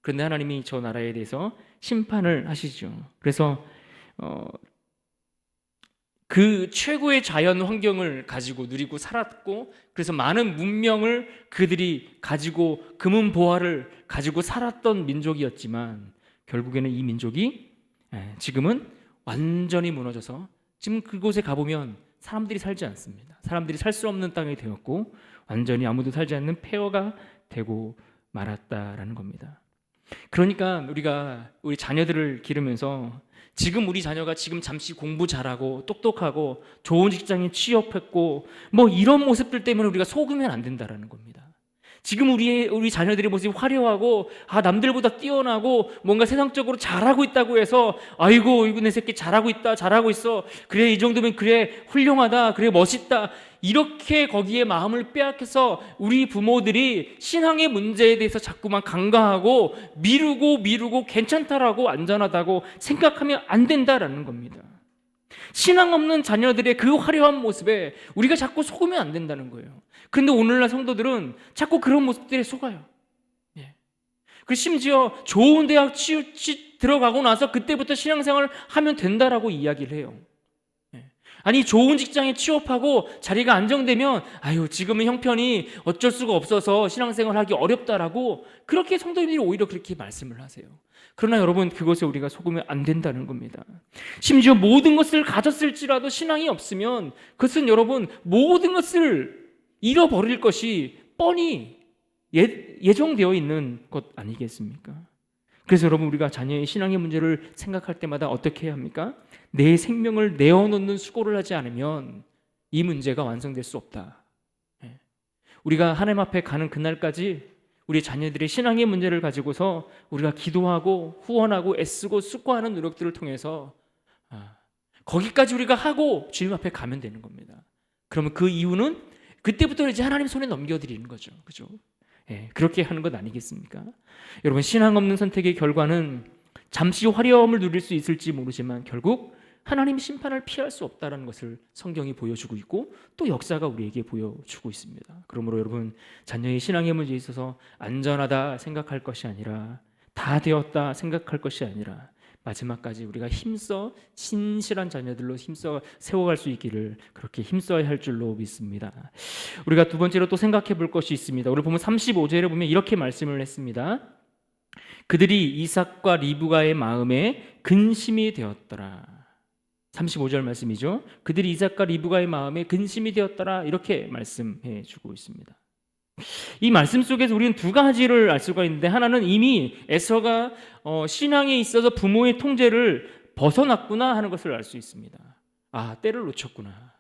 그런데 하나님이 저 나라에 대해서 심판을 하시죠. 그래서 그 최고의 자연 환경을 가지고 누리고 살았고, 그래서 많은 문명을 그들이 가지고 금은 보화를 가지고 살았던 민족이었지만 결국에는 이 민족이 지금은 완전히 무너져서 지금 그곳에 가보면 사람들이 살지 않습니다. 사람들이 살 수 없는 땅이 되었고 완전히 아무도 살지 않는 폐허가 되고 말았다라는 겁니다. 그러니까 우리가 우리 자녀들을 기르면서 지금 우리 자녀가 지금 잠시 공부 잘하고 똑똑하고 좋은 직장에 취업했고 뭐 이런 모습들 때문에 우리가 속으면 안 된다라는 겁니다. 지금 우리 자녀들의 모습이 화려하고 남들보다 뛰어나고 뭔가 세상적으로 잘하고 있다고 해서 아이고 이거 내 새끼 잘하고 있다, 잘하고 있어, 그래 이 정도면 그래 훌륭하다, 그래 멋있다, 이렇게 거기에 마음을 빼앗겨서 우리 부모들이 신앙의 문제에 대해서 자꾸만 간과하고 미루고 괜찮다라고 안전하다고 생각하면 안 된다라는 겁니다. 신앙 없는 자녀들의 그 화려한 모습에 우리가 자꾸 속으면 안 된다는 거예요. 그런데 오늘날 성도들은 자꾸 그런 모습들에 속아요. 예. 그리고 심지어 좋은 대학 들어가고 나서 그때부터 신앙생활을 하면 된다라고 이야기를 해요. 예. 아니 좋은 직장에 취업하고 자리가 안정되면 아유 지금은 형편이 어쩔 수가 없어서 신앙생활하기 어렵다라고 그렇게 성도님들이 오히려 그렇게 말씀을 하세요. 그러나 여러분 그것에 우리가 속으면 안 된다는 겁니다. 심지어 모든 것을 가졌을지라도 신앙이 없으면 그것은 여러분 모든 것을 잃어버릴 것이 뻔히 예정되어 있는 것 아니겠습니까? 그래서 여러분 우리가 자녀의 신앙의 문제를 생각할 때마다 어떻게 해야 합니까? 내 생명을 내어놓는 수고를 하지 않으면 이 문제가 완성될 수 없다. 우리가 하나님 앞에 가는 그날까지 우리 자녀들의 신앙의 문제를 가지고서 우리가 기도하고 후원하고 애쓰고 숙고하는 노력들을 통해서 거기까지 우리가 하고 주님 앞에 가면 되는 겁니다. 그러면 그 이유는 그때부터 이제 하나님 손에 넘겨드리는 거죠. 그죠? 예, 그렇게 하는 것 아니겠습니까? 여러분 신앙 없는 선택의 결과는 잠시 화려함을 누릴 수 있을지 모르지만 결국 하나님 심판을 피할 수 없다는 것을 성경이 보여주고 있고 또 역사가 우리에게 보여주고 있습니다. 그러므로 여러분 자녀의 신앙의 문제에 있어서 안전하다 생각할 것이 아니라 다 되었다 생각할 것이 아니라 마지막까지 우리가 힘써 신실한 자녀들로 힘써 세워갈 수 있기를 그렇게 힘써야 할 줄로 믿습니다. 우리가 두 번째로 또 생각해 볼 것이 있습니다. 오늘 보면 35절에 보면 이렇게 말씀을 했습니다. 그들이 이삭과 리브가의 마음에 근심이 되었더라. 35절 말씀이죠. 그들이 이삭과 리브가의 마음에 근심이 되었더라 이렇게 말씀해 주고 있습니다. 이 말씀 속에서 우리는 두 가지를 알 수가 있는데 하나는 이미 에서가 신앙에 있어서 부모의 통제를 벗어났구나 하는 것을 알 수 있습니다. 때를 놓쳤구나.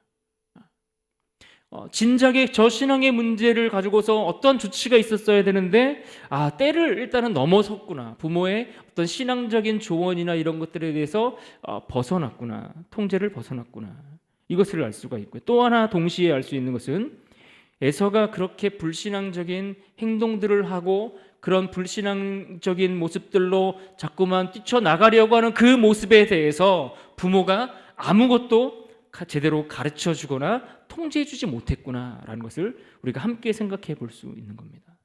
진작에 저 신앙의 문제를 가지고서 어떤 조치가 있었어야 되는데 때를 일단은 넘어섰구나. 부모의 어떤 신앙적인 조언이나 이런 것들에 대해서 벗어났구나. 통제를 벗어났구나. 이것을 알 수가 있고요. 또 하나 동시에 알 수 있는 것은 에서가 그렇게 불신앙적인 행동들을 하고 그런 불신앙적인 모습들로 자꾸만 뛰쳐나가려고 하는 그 모습에 대해서 부모가 아무것도 제대로 가르쳐 주거나 통제해 주지 못했구나라는 것을 우리가 함께 생각해 볼 수 있는 겁니다.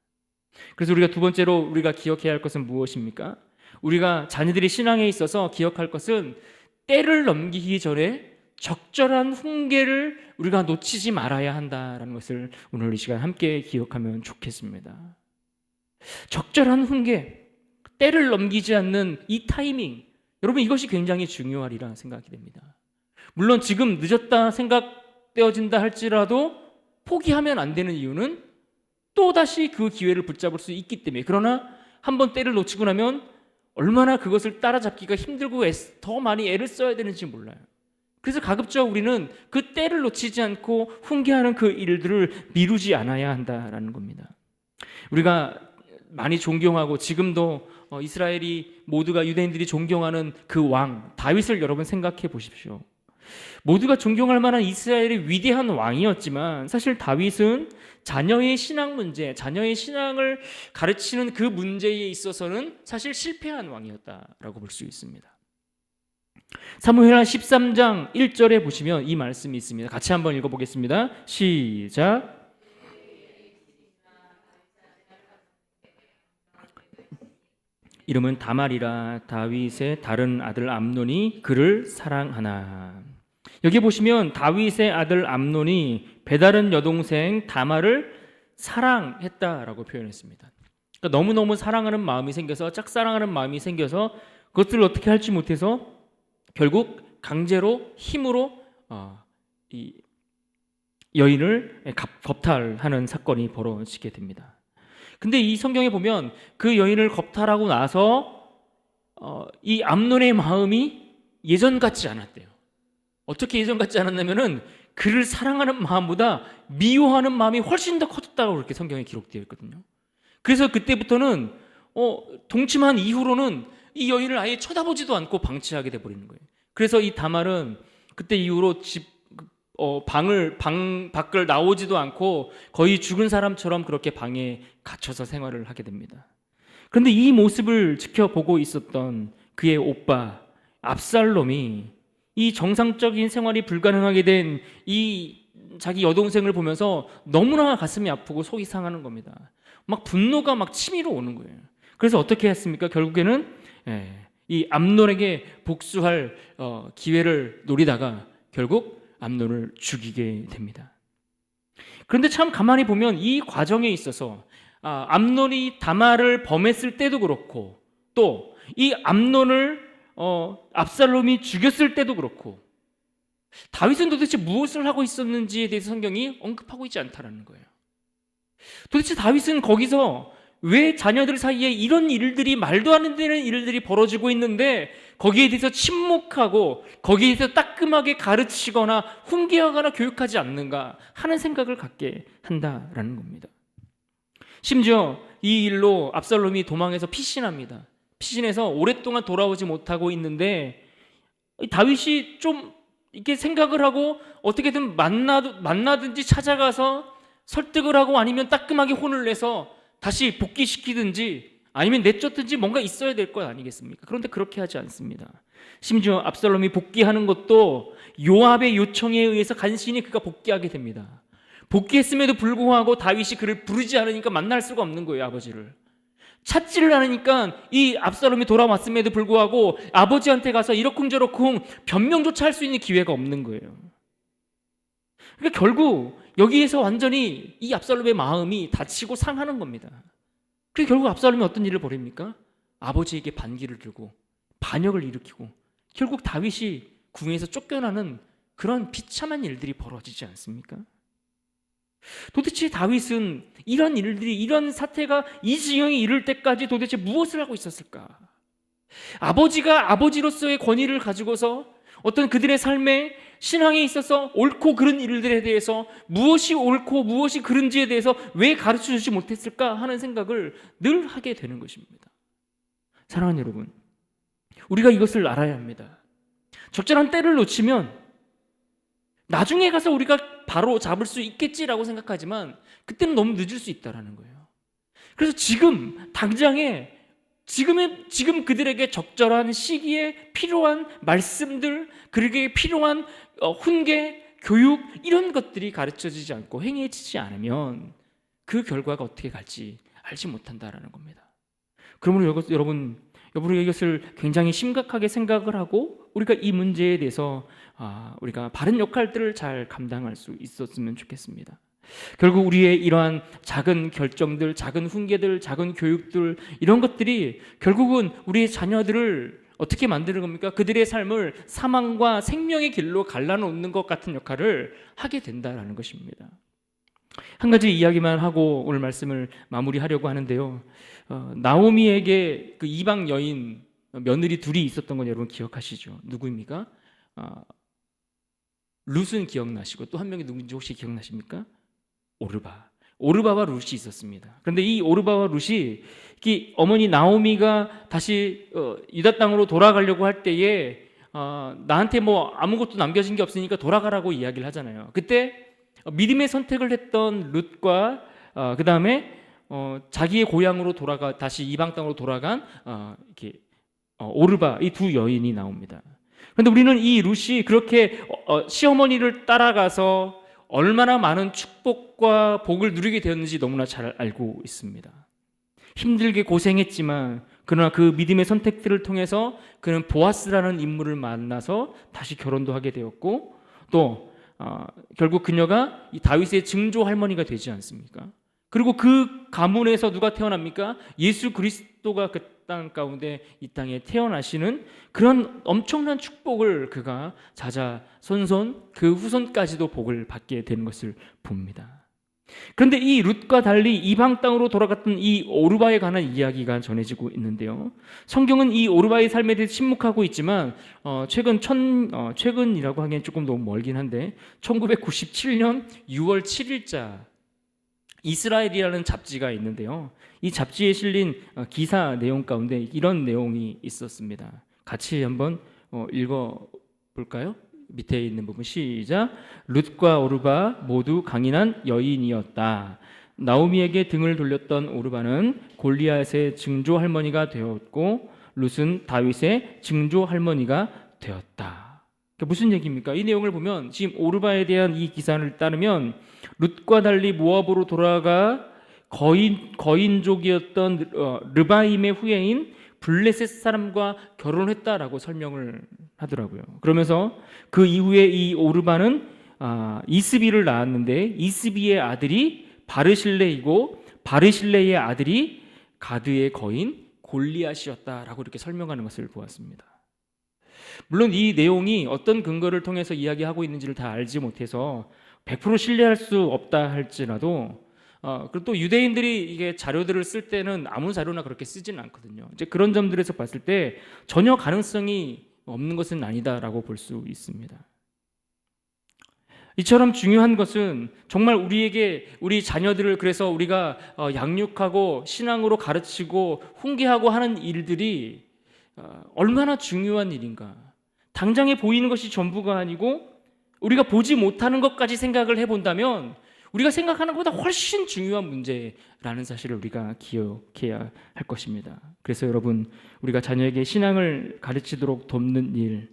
그래서 우리가 두 번째로 우리가 기억해야 할 것은 무엇입니까? 우리가 자녀들이 신앙에 있어서 기억할 것은 때를 넘기기 전에 적절한 훈계를 우리가 놓치지 말아야 한다라는 것을 오늘 이 시간 함께 기억하면 좋겠습니다. 적절한 훈계, 때를 넘기지 않는 이 타이밍, 여러분 이것이 굉장히 중요하리라 생각이 됩니다. 물론 지금 늦었다 생각되어진다 할지라도 포기하면 안 되는 이유는 또다시 그 기회를 붙잡을 수 있기 때문에. 그러나 한번 때를 놓치고 나면 얼마나 그것을 따라잡기가 힘들고 더 많이 애를 써야 되는지 몰라요. 그래서 가급적 우리는 그 때를 놓치지 않고 훈계하는 그 일들을 미루지 않아야 한다라는 겁니다. 우리가 많이 존경하고 지금도 이스라엘이 모두가 유대인들이 존경하는 그 왕 다윗을 여러분 생각해 보십시오. 모두가 존경할 만한 이스라엘의 위대한 왕이었지만 사실 다윗은 자녀의 신앙 문제, 자녀의 신앙을 가르치는 그 문제에 있어서는 사실 실패한 왕이었다라고 볼 수 있습니다. 사무엘하 13장 1절에 보시면 이 말씀이 있습니다. 같이 한번 읽어보겠습니다. 시작. 이름은 다말이라. 다윗의 다른 아들 암논이 그를 사랑하나. 여기 보시면 다윗의 아들 암논이 배다른 여동생 다말을 사랑했다라고 표현했습니다. 그러니까 너무너무 사랑하는 마음이 생겨서, 짝사랑하는 마음이 생겨서 그것들을 어떻게 할지 못해서 결국 강제로 힘으로 이 여인을 겁탈하는 사건이 벌어지게 됩니다. 근데 이 성경에 보면 그 여인을 겁탈하고 나서 이 암논의 마음이 예전 같지 않았대요. 어떻게 예전 같지 않았냐면은 그를 사랑하는 마음보다 미워하는 마음이 훨씬 더 커졌다고 그렇게 성경에 기록되어 있거든요. 그래서 그때부터는 동침한 이후로는 이 여인을 아예 쳐다보지도 않고 방치하게 돼 버리는 거예요. 그래서 이 다말은 그때 이후로 방 밖을 나오지도 않고 거의 죽은 사람처럼 그렇게 방에 갇혀서 생활을 하게 됩니다. 그런데 이 모습을 지켜보고 있었던 그의 오빠 압살롬이 이 정상적인 생활이 불가능하게 된 이 자기 여동생을 보면서 너무나 가슴이 아프고 속이 상하는 겁니다. 막 분노가 막 치밀어 오는 거예요. 그래서 어떻게 했습니까? 결국에는 이 암논에게 복수할 기회를 노리다가 결국 암논을 죽이게 됩니다. 그런데 참 가만히 보면 이 과정에 있어서 암논이 다말을 범했을 때도 그렇고 또 이 암논을 압살롬이 죽였을 때도 그렇고 다윗은 도대체 무엇을 하고 있었는지에 대해서 성경이 언급하고 있지 않다는 거예요. 도대체 다윗은 거기서 왜 자녀들 사이에 이런 일들이 말도 안 되는 일들이 벌어지고 있는데 거기에 대해서 침묵하고 거기에 대해서 따끔하게 가르치거나 훈계하거나 교육하지 않는가 하는 생각을 갖게 한다라는 겁니다. 심지어 이 일로 압살롬이 도망해서 피신합니다. 피신해서 오랫동안 돌아오지 못하고 있는데 다윗이 좀 이렇게 생각을 하고 어떻게든 만나든지 찾아가서 설득을 하고 아니면 따끔하게 혼을 내서 다시 복귀시키든지 아니면 내쫓든지 뭔가 있어야 될 것 아니겠습니까? 그런데 그렇게 하지 않습니다. 심지어 압살롬이 복귀하는 것도 요압의 요청에 의해서 간신히 그가 복귀하게 됩니다. 복귀했음에도 불구하고 다윗이 그를 부르지 않으니까 만날 수가 없는 거예요, 아버지를. 찾지를 않으니까 이 압살롬이 돌아왔음에도 불구하고 아버지한테 가서 이러쿵저러쿵 변명조차 할 수 있는 기회가 없는 거예요. 그러니까 결국 여기에서 완전히 이 압살롬의 마음이 다치고 상하는 겁니다. 그래서 결국 압살롬이 어떤 일을 벌입니까? 아버지에게 반기를 들고 반역을 일으키고 결국 다윗이 궁에서 쫓겨나는 그런 비참한 일들이 벌어지지 않습니까? 도대체 다윗은 이런 일들이, 이런 사태가 이 지경에 이를 때까지 도대체 무엇을 하고 있었을까? 아버지가 아버지로서의 권위를 가지고서 어떤 그들의 삶에 신앙에 있어서 옳고 그른 일들에 대해서 무엇이 옳고 무엇이 그른지에 대해서 왜 가르쳐주지 못했을까 하는 생각을 늘 하게 되는 것입니다. 사랑하는 여러분, 우리가 이것을 알아야 합니다. 적절한 때를 놓치면 나중에 가서 우리가 바로 잡을 수 있겠지라고 생각하지만 그때는 너무 늦을 수 있다는 거예요. 그래서 지금 당장에 지금 그들에게 적절한 시기에 필요한 말씀들, 그에게 필요한 훈계, 교육 이런 것들이 가르쳐지지 않고 행해지지 않으면 그 결과가 어떻게 갈지 알지 못한다라는 겁니다. 그러므로 여러분 우리가 이것을 굉장히 심각하게 생각을 하고 우리가 이 문제에 대해서 우리가 바른 역할들을 잘 감당할 수 있었으면 좋겠습니다. 결국 우리의 이러한 작은 결정들, 작은 훈계들, 작은 교육들 이런 것들이 결국은 우리의 자녀들을 어떻게 만드는 겁니까? 그들의 삶을 사망과 생명의 길로 갈라놓는 것 같은 역할을 하게 된다라는 것입니다. 한 가지 이야기만 하고 오늘 말씀을 마무리하려고 하는데요. 나오미에게 그 이방 여인 며느리 둘이 있었던 건 여러분 기억하시죠? 누구입니까? 룻은 기억나시고 또 한 명이 누군지 혹시 기억나십니까? 오르바와 룻이 있었습니다. 그런데 이 오르바와 룻이 어머니 나오미가 다시 유다 땅으로 돌아가려고 할 때에 나한테 뭐 아무것도 남겨진 게 없으니까 돌아가라고 이야기를 하잖아요. 그때 믿음의 선택을 했던 룻과 그 다음에 자기의 고향으로 다시 이방 땅으로 돌아간 오르바 이 두 여인이 나옵니다. 그런데 우리는 이 룻이 그렇게 시어머니를 따라가서 얼마나 많은 축복과 복을 누리게 되었는지 너무나 잘 알고 있습니다. 힘들게 고생했지만 그러나 그 믿음의 선택들을 통해서 그는 보아스라는 인물을 만나서 다시 결혼도 하게 되었고 또 결국 그녀가 이 다윗의 증조 할머니가 되지 않습니까? 그리고 그 가문에서 누가 태어납니까? 예수 그리스도가 그 땅 가운데 이 땅에 태어나시는 그런 엄청난 축복을 그가 자자손손 그 후손까지도 복을 받게 되는 것을 봅니다. 그런데 이 룻과 달리 이방 땅으로 돌아갔던 이 오르바에 관한 이야기가 전해지고 있는데요. 성경은 이 오르바의 삶에 대해 침묵하고 있지만 최근이라고 하기엔 조금 너무 멀긴 한데 1997년 6월 7일자 이스라엘이라는 잡지가 있는데요. 이 잡지에 실린 기사 내용 가운데 이런 내용이 있었습니다. 같이 한번 읽어볼까요? 밑에 있는 부분 시작. 룻과 오르바 모두 강인한 여인이었다. 나오미에게 등을 돌렸던 오르바는 골리앗의 증조 할머니가 되었고 룻은 다윗의 증조 할머니가 되었다. 무슨 얘기입니까? 이 내용을 보면 지금 오르바에 대한 이 기사를 따르면 룻과 달리 모압으로 돌아가 거인족이었던 르바임의 후예인 블레셋 사람과 결혼했다라고 설명을 하더라고요. 그러면서 그 이후에 이 오르바는 이스비를 낳았는데 이스비의 아들이 바르실레이고 바르실레이의 아들이 가드의 거인 골리앗이었다라고 이렇게 설명하는 것을 보았습니다. 물론 이 내용이 어떤 근거를 통해서 이야기하고 있는지를 다 알지 못해서 100% 신뢰할 수 없다 할지라도 그리고 또 유대인들이 이게 자료들을 쓸 때는 아무 자료나 그렇게 쓰지는 않거든요. 이제 그런 점들에서 봤을 때 전혀 가능성이 없는 것은 아니다라고 볼 수 있습니다. 이처럼 중요한 것은 정말 우리 자녀들을 그래서 우리가 양육하고 신앙으로 가르치고 훈계하고 하는 일들이 얼마나 중요한 일인가. 당장에 보이는 것이 전부가 아니고 우리가 보지 못하는 것까지 생각을 해본다면 우리가 생각하는 것보다 훨씬 중요한 문제라는 사실을 우리가 기억해야 할 것입니다. 그래서 여러분 우리가 자녀에게 신앙을 가르치도록 돕는 일,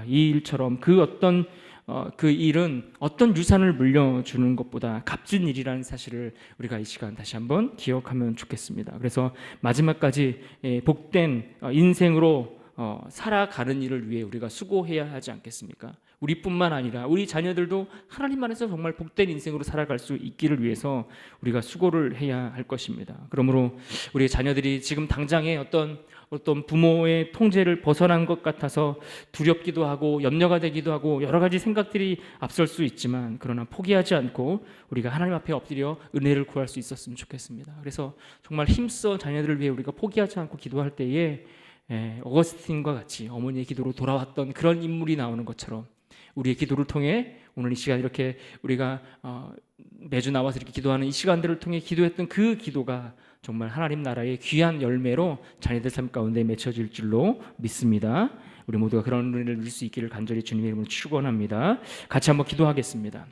이 일처럼 그 일은 어떤 유산을 물려주는 것보다 값진 일이라는 사실을 우리가 이 시간 다시 한번 기억하면 좋겠습니다. 그래서 마지막까지 복된 인생으로 살아가는 일을 위해 우리가 수고해야 하지 않겠습니까? 우리뿐만 아니라 우리 자녀들도 하나님 안에서 정말 복된 인생으로 살아갈 수 있기를 위해서 우리가 수고를 해야 할 것입니다. 그러므로 우리 자녀들이 지금 당장에 어떤 부모의 통제를 벗어난 것 같아서 두렵기도 하고 염려가 되기도 하고 여러 가지 생각들이 앞설 수 있지만 그러나 포기하지 않고 우리가 하나님 앞에 엎드려 은혜를 구할 수 있었으면 좋겠습니다. 그래서 정말 힘써 자녀들을 위해 우리가 포기하지 않고 기도할 때에 어거스틴과 같이 어머니의 기도로 돌아왔던 그런 인물이 나오는 것처럼 우리의 기도를 통해 오늘 이 시간 이렇게 우리가 매주 나와서 이렇게 기도하는 이 시간들을 통해 기도했던 그 기도가 정말 하나님 나라의 귀한 열매로 자녀들 삶 가운데 맺혀질 줄로 믿습니다. 우리 모두가 그런 은혜를 누릴 수 있기를 간절히 주님의 이름으로 축원합니다. 같이 한번 기도하겠습니다.